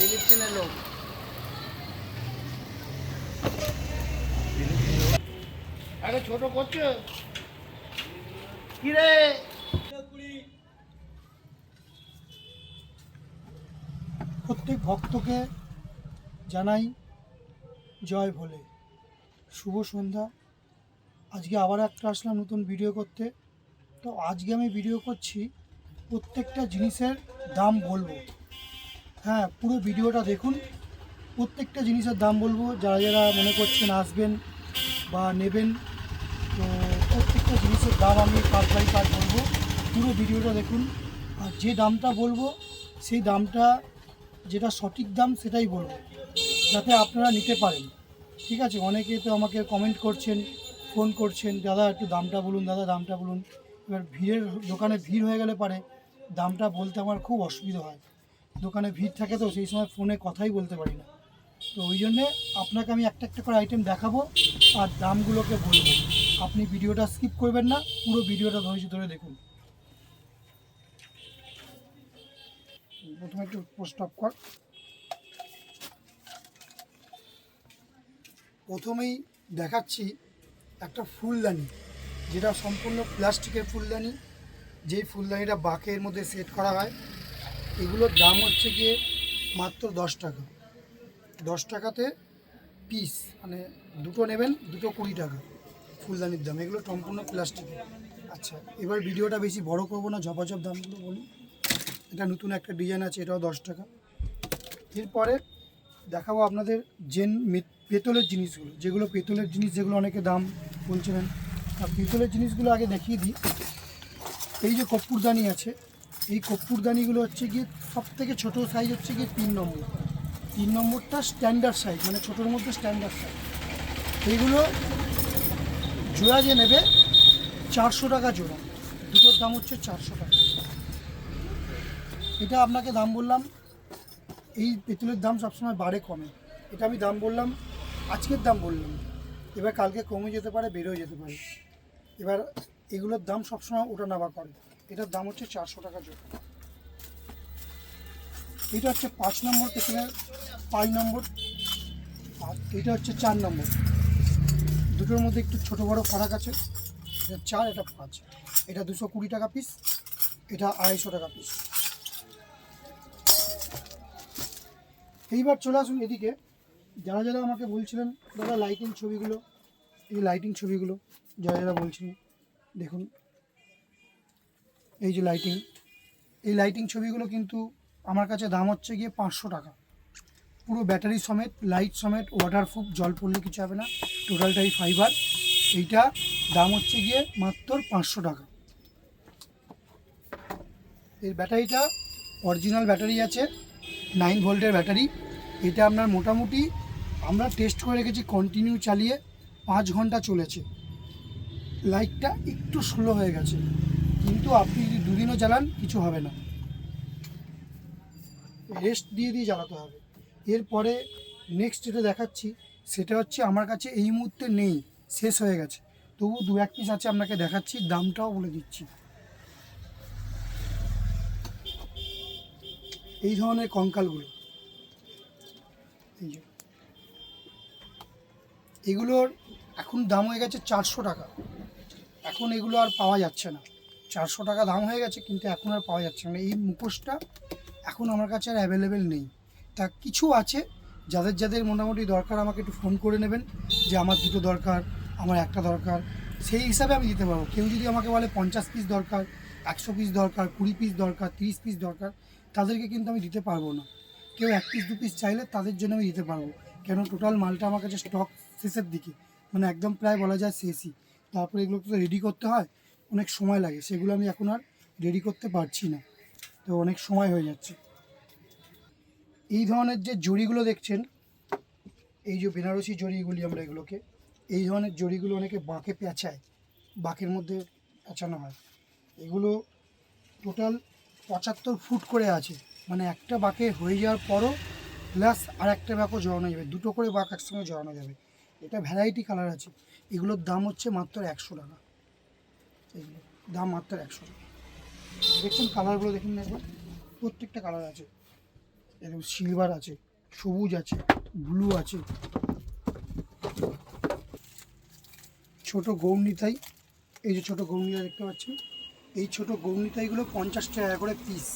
ফিলিপিনের লোক। আরে ছোট করছো কি রে? প্রত্যেক ভক্তকে জানাই জয় ভোলে, শুভ সন্ধ্যা। আজকে আবার একটা আসলাম নতুন ভিডিও করতে। তো আজকে আমি ভিডিও করছি, প্রত্যেকটা জিনিসের দাম বলবো। হ্যাঁ, পুরো ভিডিওটা দেখুন, প্রত্যেকটা জিনিসের দাম বলবো। যারা যারা মনে করছেন আসবেন বা নেবেন, তো প্রত্যেকটা জিনিসের দাম আমি পার্ট বাই পার্ট বলবো। পুরো ভিডিওটা দেখুন, আর যে দামটা বলবো সেই দামটা যেটা সঠিক দাম সেটাই বলবো, যাতে আপনারা নিতে পারেন। ঠিক আছে? অনেকে তো আমাকে কমেন্ট করছেন, ফোন করছেন, দাদা একটু দামটা বলুন, দাদা দামটা বলুন। এবার ভিড়ের দোকানে ভিড় হয়ে গেলে পারে দামটা বলতে আমার খুব অসুবিধা হয়। দোকানে ভিড় থাকে তো সেই সময় ফোনে কথাই বলতে পারি না। তো ওই জন্যে আপনাকে আমি একটা একটা করে আইটেম দেখাবো আর দামগুলোকে বলবো। আপনি ভিডিওটা স্কিপ করবেন না, পুরো ভিডিওটা ধৈর্য ধরে দেখুন। প্রথমে একটু স্টপ কর। প্রথমেই দেখাচ্ছি একটা ফুলদানি, যেটা সম্পূর্ণ প্লাস্টিকের ফুলদানি। যেই ফুলদানিটা বাঁকের মধ্যে সেট করা হয়। এগুলোর দাম হচ্ছে গিয়ে মাত্র 10 টাকা। 10 টাকাতে পিস, মানে দুটো নেবেন, দুটো 20 টাকা ফুলদানির দাম। এগুলো সম্পূর্ণ প্লাস্টিকের। আচ্ছা, এবার ভিডিওটা বেশি বড় করবো না, ঝপাঝপ দামগুলো বলি। এটা নতুন একটা ডিজাইন আছে, এটাও 10 টাকা। এরপরে দেখাবো আপনাদের পেতলের জিনিসগুলো, যেগুলো পেতলের জিনিস, যেগুলো অনেকে দাম বলছিলেন। আর পেতলের জিনিসগুলো আগে দেখিয়ে দিই। এই যে কর্পূরদানি আছে, এই কর্পূরদানিগুলো হচ্ছে গিয়ে সব থেকে ছোটো সাইজ হচ্ছে গিয়ে 3 নম্বর। 3 নম্বরটা স্ট্যান্ডার্ড সাইজ, মানে ছোটোর মধ্যে স্ট্যান্ডার্ড সাইজ। এইগুলো জোড়া যে নেবে 400 টাকা জোড়া, দুটোর দাম হচ্ছে 400 টাকা। এটা আপনাকে দাম বললাম, এই পেতলের দাম সবসময় বাড়ে কমে। এটা আমি দাম বললাম, আজকের দাম বললাম, এবার কালকে কমে যেতে পারে, বেড়েও যেতে পারে। এবার এগুলোর দাম সবসময় ওটা নামা করে। এটার দাম হচ্ছে 400 টাকা জোড়া। এটা হচ্ছে 5 নম্বর পেতলের, 5 নম্বর। আর এটা হচ্ছে 4 নম্বর। দুটোর মধ্যে একটু ছোটো বড়ো ফারাক আছে। এটা 4, এটা 5। এটা 220 টাকা পিস, এটা 250 টাকা পিস। এইবার চলে আসুন এদিকে। যারা যারা আমাকে বলছিলেন দাদা লাইটিং ছবিগুলো, এই লাইটিং ছবিগুলো যারা যারা বলছিলেন, দেখুন এই যে লাইটিং, এই লাইটিং ছবিগুলো কিন্তু আমার কাছে দাম হচ্ছে গিয়ে 500 টাকা। পুরো ব্যাটারি সমেত, লাইট সমেত, ওয়াটারপ্রুফ, জল পড়লে কিছু হবে না, টোটালটাই ফাইবার। এইটা দাম হচ্ছে গিয়ে মাত্র 500 টাকা। এর ব্যাটারিটা অরিজিনাল ব্যাটারি আছে, 9 ভোল্টের ব্যাটারি। এটা আপনার মোটামুটি আমরা টেস্ট করে রেখেছি, কন্টিনিউ চালিয়ে 5 ঘন্টা চলেছে। লাইটটা একটু স্লো হয়ে গেছে, কিন্তু আপনি যদি দুদিনও চালান কিছু হবে না, রেস্ট দিয়ে দিয়ে জ্বালাতে হবে। এরপরে নেক্সট যেটা দেখাচ্ছি সেটা হচ্ছে আমার কাছে এই মুহূর্তে নেই, শেষ হয়ে গেছে। তবু 2-1 পিস আছে, আপনাকে দেখাচ্ছি, দামটাও বলে দিচ্ছি। এই ধরনের কঙ্কালগুলো, এই যে এগুলোর এখন দাম হয়ে গেছে 400 টাকা। এখন এগুলো আর পাওয়া যাচ্ছে না। 400 টাকা দাম হয়ে গেছে, কিন্তু এখন আর পাওয়া যাচ্ছে না। এই মুখোশটা এখন আমার কাছে আর অ্যাভেলেবেল নেই। তা কিছু আছে, যাদের যাদের মোটামুটি দরকার আমাকে একটু ফোন করে নেবেন যে আমার দুটো দরকার, আমার একটা দরকার, সেই হিসাবে আমি দিতে পারবো। কেউ যদি আমাকে বলে 50 পিস দরকার, 100 পিস দরকার, 20 পিস দরকার, 30 পিস দরকার, তাদেরকে কিন্তু আমি দিতে পারবো না। কেউ 1 পিস 2 পিস চাইলে তাদের জন্য আমি দিতে পারবো, কেন টোটাল মালটা আমার কাছে স্টক শেষের দিকে, মানে একদম প্রায় বলা যায় শেষই। তারপরে এগুলো তো রেডি করতে হয়, অনেক সময় লাগে, সেগুলো আমি এখন আর রেডি করতে পারছি না, তো অনেক সময় হয়ে যাচ্ছে। এই ধরনের যে জড়িগুলো দেখছেন, এই যে বেনারসি জড়িগুলি আমরা এগুলোকে, এই ধরনের জড়িগুলো অনেকে বাঁকে পেঁচায়, বাঁকের মধ্যে পেঁচানো হয়। এগুলো টোটাল 75 ফুট করে আছে, মানে একটা বাঁকে হয়ে যাওয়ার পরও প্লাস আর একটা বাঁকও জড়ানো যাবে, দুটো করে বাঁক একসঙ্গে জড়ানো যাবে। এটা ভ্যারাইটি কালার আছে। এগুলোর দাম হচ্ছে মাত্র 100 টাকা। এগুলো দাম মাত্র 100 টাকা। দেখুন কালারগুলো দেখুন একবার, প্রত্যেকটা কালার আছে। এরকম সিলভার আছে, সবুজ আছে, ব্লু আছে, ছোট গৌরনিতাই। এই যে ছোট গৌরনিতাই দেখতে পাচ্ছেন, এই ছোট গৌরনিতাইগুলো 50 টাকা করে পিস।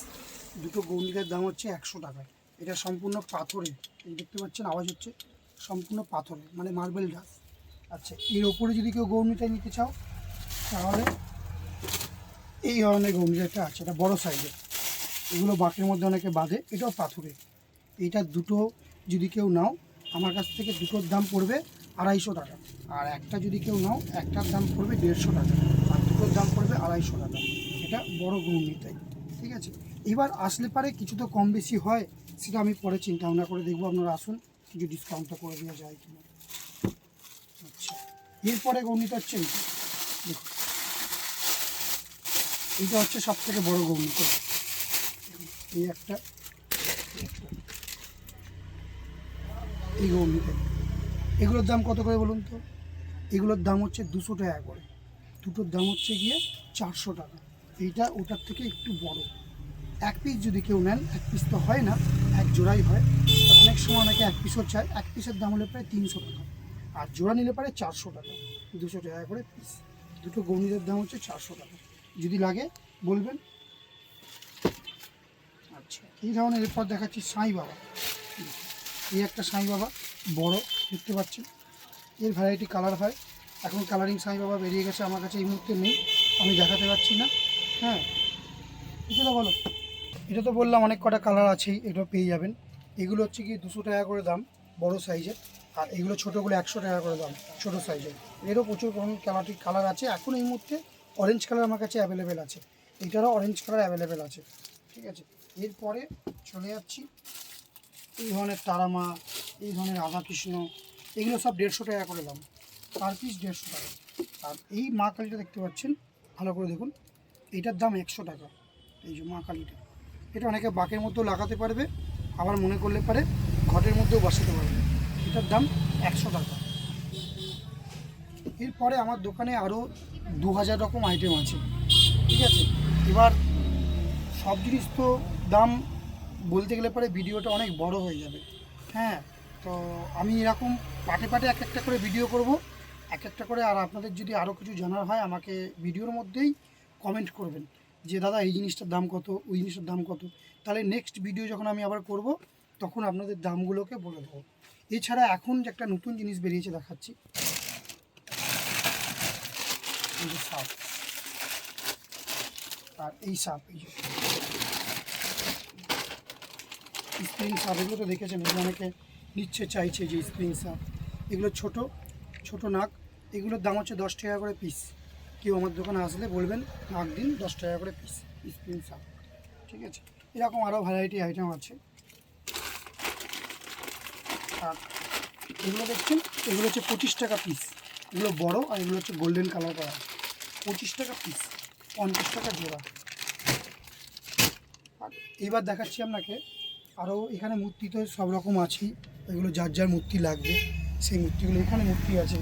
দুটো গৌরনিতাইয়ের দাম হচ্ছে 100 টাকা। এটা সম্পূর্ণ পাথরের, এই দেখতে পাচ্ছেন আওয়াজ হচ্ছে, সম্পূর্ণ পাথরের মানে মার্বেল ডাস। আচ্ছা, এর ওপরে যদি কেউ গৌরনিতাই নিতে চাও তাহলে এই ধরনের গৌরনিতাইটা আছে, এটা বড় সাইজের। এগুলো বাঁকের মধ্যে অনেকে বাঁধে, এটাও পাথরের। এইটা দুটো যদি কেউ নাও আমার কাছ থেকে, দুটোর দাম পড়বে 250 টাকা। আর একটা যদি কেউ নাও, একটার দাম পড়বে 150 টাকা, আর দুটোর দাম পড়বে 250 টাকা। এটা বড় গৌরনিতাই, ঠিক আছে। এবার আসলে পারে কিছু তো কম বেশি হয়, সেটা আমি পরে চিন্তা ভাবনা করে দেখবো। আপনারা আসুন, কিছু ডিসকাউন্টটা করে দেওয়া যায় কিনা। আচ্ছা, এরপরে গৌরনিতা হচ্ছে এইটা, দেখুন এইটা হচ্ছে সব থেকে বড় গৌরনিতা। এই একটা, এই গৌরনিতা, এগুলোর দাম কত করে বলুন তো? এগুলোর দাম হচ্ছে 200 টাকা করে। দুটোর দাম হচ্ছে গিয়ে 400 টাকা। এইটা ওটার থেকে একটু বড়। এক পিস যদি কেউ নেন, এক পিস তো হয় না, এক জোড়াই হয়। তো অনেক সময় অনেকে এক পিসও চায়, এক পিসের দাম হলে প্রায় 300 টাকা, আর জোড়া নিলে পারে 400 টাকা, 200 টাকা করে পিস। দুটো গৌরনিতার দাম হচ্ছে 400 টাকা, যদি লাগে বলবেন। আচ্ছা, এই ধরনের এরপর দেখাচ্ছি সাঁই বাবা। এই একটা সাঁই বাবা বড়, দেখতে পাচ্ছেন। এর ভ্যারাইটি কালার হয়, এখন কালারিং সাঁই বাবা বেরিয়ে গেছে, আমার কাছে এই মুহূর্তে নেই, আমি দেখাতে পারছি না। হ্যাঁ, এটা তো বলো, এটা তো বললাম অনেক কটা কালার আছেই, এগুলো পেয়ে যাবেন। এগুলো হচ্ছে কি 200 টাকা করে দাম বড় সাইজের, আর এগুলো ছোটোগুলো 100 টাকা করে দাম ছোটো সাইজের। এরও প্রচুর কালার আছে। এখন এই মুহূর্তে অরেঞ্জ কালার আমার কাছে অ্যাভেলেবেল আছে, এটারও অরেঞ্জ কালার অ্যাভেলেবেল আছে, ঠিক আছে। এরপরে চলে যাচ্ছি এই ধরনের তারামা, এই ধরনের রাধাকৃষ্ণ, এগুলো সব 150 টাকা করে দাম, পার পিস 150 টাকা। আর এই মা কালীটা দেখতে পাচ্ছেন, ভালো করে দেখুন, এইটার দাম 100 টাকা। এই যে মা কালীটা, এটা অনেকে বাঁকের মধ্যেও লাগাতে পারবে, আবার মনে করলে পারে ঘটের মধ্যেও বসাতে পারবে। এটার দাম 100 টাকা। এরপরে আমার দোকানে আরও 2000 রকম আইটেম আছে, ঠিক আছে। এবার সব জিনিস তো দাম বলতে গেলে পরে ভিডিওটা অনেক বড় হয়ে যাবে। হ্যাঁ, তো আমি এরকম পাটে পাটে এক একটা করে ভিডিও করব, এক একটা করে। আর আপনাদের যদি আরও কিছু জানার হয় আমাকে ভিডিওর মধ্যেই কমেন্ট করবেন যে দাদা এই জিনিসটার দাম কত, ওই জিনিসটার দাম কত। তাহলে নেক্সট ভিডিও যখন আমি আবার করব তখন আপনাদের দামগুলোকে বলে দেবো। এছাড়া এখন যে একটা নতুন জিনিস বেরিয়েছে দেখাচ্ছি, এই যে সাপ, আর এই সাপ, এই যে স্প্রিং সাপ, এগুলো তো দেখেছেন, এগুলো অনেকে নিচ্ছে চাইছে যে স্প্রিং সাপ। এগুলো ছোট ছোট নাক, এগুলোর দাম হচ্ছে 10 টাকা করে পিস। কেউ আমার দোকানে আসলে বলবেন নাক দিন, 10 টাকা করে পিস স্প্রিং সাপ, ঠিক আছে। এরকম আরও ভ্যারাইটি আইটেম আছে। আর এগুলো দেখছেন, এগুলো হচ্ছে 25 টাকা পিস, এগুলো বড়, আর এগুলো হচ্ছে গোল্ডেন কালার করা, 25 টাকা পিস, 50 টাকা জোড়া। আর এবার দেখাচ্ছি আপনাকে আরও, এখানে মূর্তি তো সব রকম আছেই, এগুলো যার যার মূর্তি লাগবে সেই মূর্তিগুলো, এখানে মূর্তি আছে,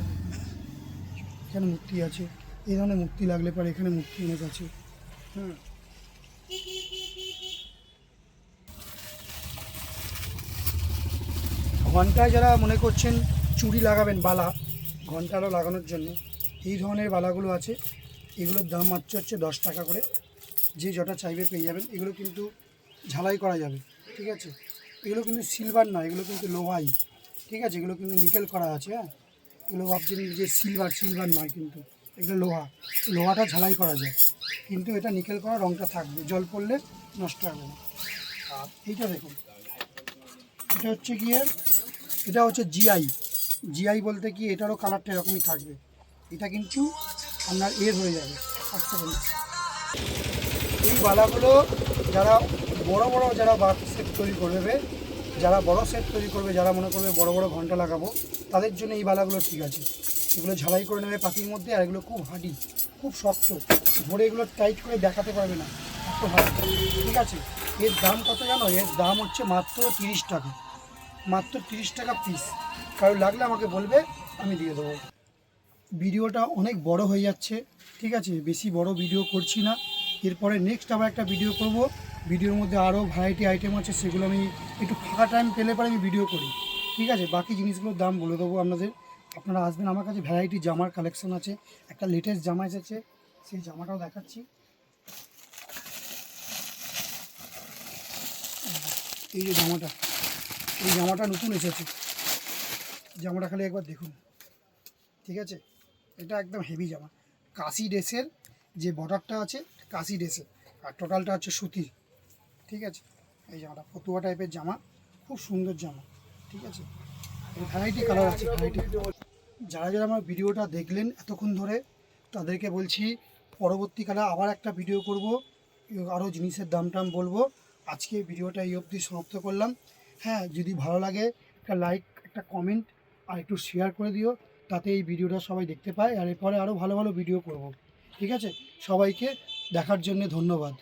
এখানে মূর্তি আছে, এই ধরনের মূর্তি লাগলে পরে এখানে মূর্তি অনেক আছে। হুম, ঘন্টায় যারা মনে করছেন চুড়ি লাগাবেন, বালা ঘন্টারও লাগানোর জন্য, এই ধরনের বালাগুলো আছে। এগুলোর দাম মাত্র হচ্ছে 10 টাকা করে, যে যটা চাইবে পেয়ে যাবেন। এগুলো কিন্তু ঝালাই করা যাবে, ঠিক আছে। এগুলো কিন্তু সিলভার না, এগুলো কিন্তু লোহাই, ঠিক আছে। এগুলো কিন্তু নিকেল করা আছে। হ্যাঁ, এগুলো ভাবছেন যে সিলভার নয়, কিন্তু এগুলো লোহা, লোহাটা ঝালাই করা যায়, কিন্তু এটা নিকেল করা, রঙটা থাকবে, জল পড়লে নষ্ট হবে না। আর এইটা দেখুন, এটা হচ্ছে গিয়ে, এটা হচ্ছে জিআই বলতে কি এটারও কালারটা এরকমই থাকবে। এটা কিন্তু আপনার হয়ে যাবে। আচ্ছা, এই বালাগুলো যারা বড় যারা সেট তৈরি করবে, যারা বড় সেট তৈরি করবে, যারা মনে করবে বড় ঘন্টা লাগাবো, তাদের জন্য এই বালাগুলো ঠিক আছে। এগুলো ঝালাই করে নেবে পাতির মধ্যে, আর এগুলো খুব হার্ডি, খুব শক্ত, ধরে এগুলো টাইট করে দেখাতে পারবে না, এত হার্ড, ঠিক আছে। এর দাম কত জানো? এর দাম হচ্ছে মাত্র 30 টাকা, মাত্র 30 টাকা পিস। কারো লাগলে আমাকে বলবে, আমি দিয়ে দেবো। ভিডিওটা অনেক বড় হয়ে যাচ্ছে, ঠিক আছে, বেশি বড় ভিডিও করছি না। এরপরে নেক্সট আবার একটা ভিডিও করব, ভিডিওর মধ্যে আরও ভ্যারাইটি আইটেম আছে, সেগুলো আমি একটু ফাঁকা টাইম পেলে পরে আমি ভিডিও করি। ঠিক আছে, বাকি জিনিসগুলোর দাম বলে দেবো আপনাদের। আপনারা আসবেন, আমার কাছে ভ্যারাইটি জামার কালেকশন আছে। একটা লেটেস্ট জামা এসেছে, সেই জামাটাও দেখাচ্ছি। এই যে জামাটা, এই জামাটা নতুন এসেছে, জামাটা খালি একবার দেখুন। ঠিক আছে, এটা একদম হেভি জামা, কাশি ড্রেসের যে বর্ডারটা আছে কাশি ড্রেসের, আর টোটালটা হচ্ছে সুতির। ঠিক আছে, এই জামাটা ফতুয়া টাইপের জামা, খুব সুন্দর জামা। ঠিক আছে, ভ্যারাইটি কালার আছে, ভ্যারাইটি। যারা যারা আমার ভিডিওটা দেখলেন এতক্ষণ ধরে, তাদেরকে বলছি পরবর্তীকালে আবার একটা ভিডিও করব, আরও জিনিসের দাম টাম বলবো। আজকে ভিডিওটা এই অবধি সমাপ্ত করলাম। হ্যাঁ, যদি ভালো লাগে একটা লাইক, একটা কমেন্ট আর একটু শেয়ার করে দিও, তাতে এই ভিডিওটা সবাই দেখতে পায়, আর এরপরে আরও ভালো ভালো ভিডিও করব। ঠিক আছে, সবাইকে দেখার জন্য ধন্যবাদ।